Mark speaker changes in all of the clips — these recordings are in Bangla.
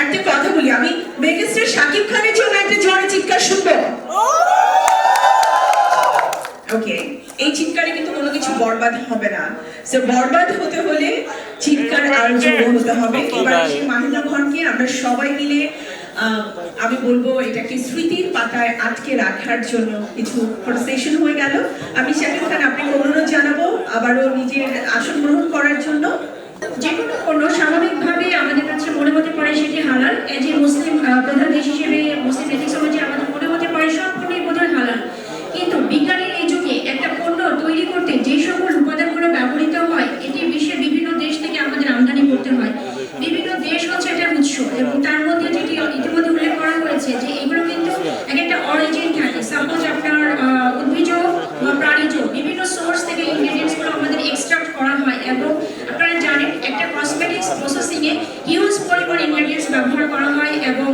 Speaker 1: একটা কথা বলি, আমি মেগাস্টার শাকিব খানের জন্য একটা ঝড়ে চিৎকার শুনবো। ওকে, এই চিৎকারে কিন্তু কোনো কিছু বরবাদ হবে না। সো বরবাদ হতে হলে চিৎকার আর জোর হতে হবে। এবার সেই মাহিনা ভরকে আমরা সবাই মিলে আমি বলবো এটাকে স্মৃতির পাতায় আটকে রাখার জন্য কিছু সেশন হয়ে গেল। আমি শাকিব খান আপনাকে অনুরোধ জানাবো আবারও নিজের আসন গ্রহণ করার জন্য।
Speaker 2: যে কোনো পণ্য স্বাভাবিকভাবে আমাদের কাছে মনে হতে পারে সেটি হালাল। এজ এ মুসলিম প্রধান দেশ হিসেবে মুসলিম এথিক্স অনুযায়ী আমাদের মনে হতে পারে সব পণ্যই বোধহয় হালাল, কিন্তু বিজ্ঞানের এই যুগে একটা পণ্য তৈরি করতে যে সকল উপাদানগুলো ব্যবহৃত হয় এটি বিশ্বের বিভিন্ন দেশ থেকে আমাদের আমদানি করতে হয়। বিভিন্ন দেশ হচ্ছে এটার উৎস, এবং তার মধ্যে যেটি ইতিমধ্যে উল্লেখ করা হয়েছে যে এগুলো কিন্তু এক একটা অরিজিন থাকে। সাপোজ আপনার উদ্ভিজ বা প্রাণীজ বিভিন্ন সোর্স থেকে ইনগ্রেডিয়েন্টসগুলো আমাদের এক্সট্রাক্ট করা হয়, এবং আপনারা জানেন একটা কসমেটিক্স প্রসেসিংয়ে হিউজ পরিমাণ ইনগ্রেডিয়েন্টস ব্যবহার করা হয়। এবং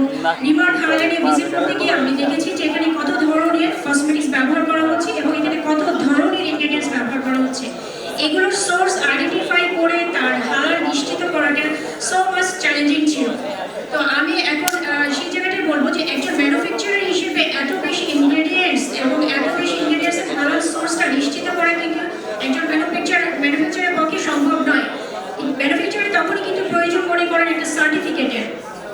Speaker 2: রিমার্ক হালালে ভিজিট করতে গিয়ে আমি দেখেছি যে এখানে কত ধরনের কসমেটিক্স ব্যবহার করা হচ্ছে এবং এখানে কত ধরনের ইনগ্রেডিয়েন্টস ব্যবহার করা হচ্ছে। এগুলোর সোর্স আইডেন্টিফাই করে তার হালাল নিশ্চিত করাটা সো মাচ চ্যালেঞ্জিং ছিল। তো আমি এখন সেই জায়গাটায় বলবো যে একজন ম্যানুফ্যাকচারার হিসেবে এত বেশি ইনগ্রেডিয়েন্টস এবং এত বেশি ইনগ্রেডিয়েন্টসের হালাল সোর্সটা নিশ্চিত করা কিন্তু একজন ম্যানুফ্যাকচারের পক্ষে সম্ভব নয়। ম্যানুফ্যাকচারার তখনই কিন্তু প্রয়োজন মনে করেন একটা সার্টিফিকেটের।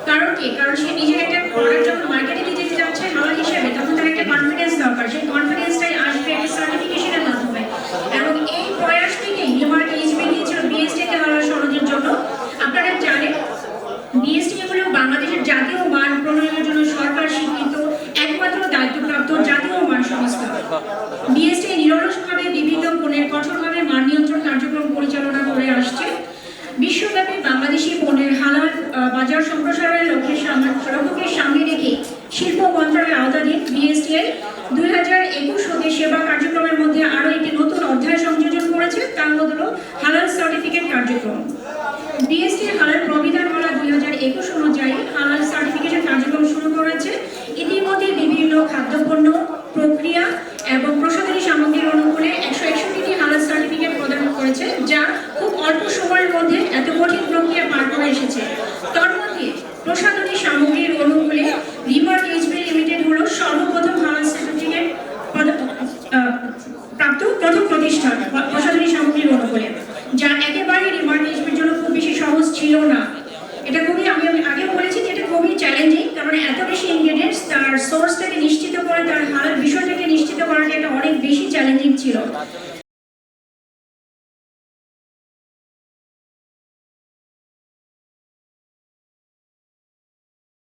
Speaker 2: কারণ কি? কারণ সে নিজের একটা প্রোডাক্ট যখন মার্কেটে দিতে যাচ্ছে হালাল হিসেবে, তখন তার একটা কনফিডেন্স দরকার। সেই কনফিডেন্সটাই আসবে একটা সার্টিফিকেশনের মাধ্যমে। এবং এই প্রয়াস থেকেই রিমার্ক এইচবি নিয়েছিল বিএসটিকে হালাল সনদের জন্য। আপনারা জানেন বিএসটি হলো বাংলাদেশের জাতীয় মান প্রণয়নের জন্য সরকার স্বীকৃত একমাত্র দায়িত্বপ্রাপ্ত জাতীয় মান সংস্থা। বিএসটি নিরলসভাবে বিভিন্ন পণ্যের কঠোরভাবে মান নিয়ন্ত্রণ কার্যক্রম পরিচালনা করে আসছে। বিশ্বব্যাপী বাংলাদেশি পণ্যের হালাল বাজার সম্প্রসারণের লক্ষ্যকে সামনে রেখে শিল্প মন্ত্রণালয়ের আওতাধীন বিএসটি এর 2021 হতে সেবা কার্যক্রমের মধ্যে আরও একটি নতুন অধ্যায় সংযোজন করেছে, তার মধ্যে হল হালাল সার্টিফিকেট কার্যক্রম। বিএসটি হালাল প্রবিধানমালা 2021 অনুযায়ী হালাল সার্টিফিকেশন কার্যক্রম শুরু করেছে। ইতিমধ্যে বিভিন্ন খাদ্যপণ্য, প্রক্রিয়া এবং প্রসাধনী সামগ্রীর অনুকূলে 161টি হালাল সার্টিফিকেট প্রদান করেছে, যা খুব অল্প সময়ের মধ্যে এত কঠিন প্রক্রিয়া পার করে এসেছে। তার মধ্যে প্রসাধনী সামগ্রীর অনুকূলে রিমার্ক এইচবি লিমিটেড হলো সর্বপ্রথম হালাল সার্টিফিকেট প্রাপ্ত প্রথম প্রতিষ্ঠান প্রসাধনী সামগ্রীর অনুকূলে, যা একেবারে রিমার্ক এইচবির জন্য খুব বেশি সহজ ছিল না। এটা খুবই, আমি আগেও বলেছি যে এটা খুবই চ্যালেঞ্জিং, কারণ এত বেশি ইনগ্রেডিয়েন্টস তার সোর্সটাকে নিশ্চিত করে তার হালাল বিষয়টাকে নিশ্চিত করাটা এটা অনেক বেশি চ্যালেঞ্জিং ছিল।